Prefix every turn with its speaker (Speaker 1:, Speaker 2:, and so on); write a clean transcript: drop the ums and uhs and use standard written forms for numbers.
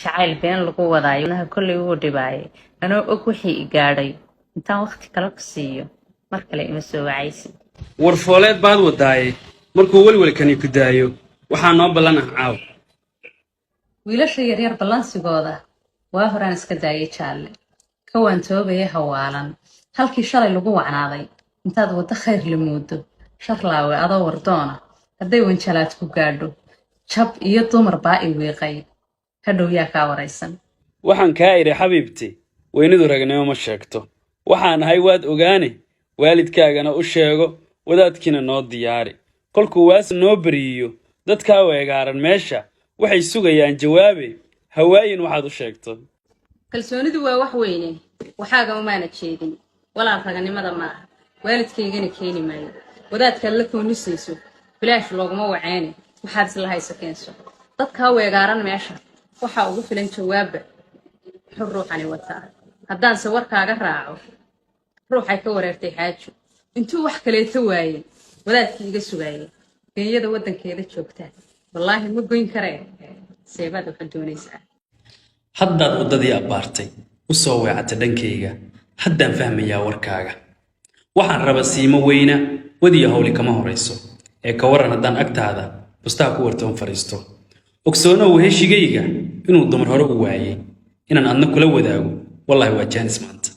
Speaker 1: jacayl been lagu wadaayo naha kolley wuu dhibaayay anoo og wixii i gaadhay intaan waqti kale ku siiyo mar kale ima soo wacaysid
Speaker 2: warfooleed baad wadaaye markuu welwelkani ku daayo waxaa noo ballan ah caaw
Speaker 1: wiilasha yaryar ballansigooda waa horaan iska daayay jaalle ka waantoobaya hawaalan halkii shalay lagu wacnaaday intaad waddo khayr la moodo sharlaawe adoo wardoona hadday wanjalaad ku gaadho jab iyo dumar baa i wiiqay hadhow yaa kaa waraysan
Speaker 2: waxaan kaa idhi xabiibti weynidu ragnimo ma sheegto waxaan ahay waad ogaane waalidkaagana u sheego wadaadkiina noo diyaari kolkuu waas noo beriyiyo dadkaa weegaaran meesha waxay sugayaan jawaabe hawaayin waxaad u sheegto
Speaker 1: kalsoonidu waa wax weyne waxaaga umaana jeedin walaal raganimada maaha waalidkaygana keeni maayo wadaadkaad la koonisayso bilaash looguma waceene waxaad isla hayso keenso dadkaa weegaaran meesha waxaa ugu filan jawaabba xur ruuxani wataa haddaanse warkaaga raaco ruuxay ka wareertay xaajo intuu wax kaleeto waayey wadaadkii iga sugaayay geeyada waddankeeda joogtaa wallaahi ma goyn karee seebaad waxaad doonaysaa
Speaker 2: haddaad waddadii abbaartay u soo weecata dhankayga haddaan fahmayaa warkaaga waxaan raba siimo weyna wadiya hawli kama horayso ee ka waran haddaan agtaada bustaa ku wartoon fadhiisto ogsoonow heshigayga inuu dumar hore u waayey inaan adna kula wadaago wallaahi waa jaanis maanta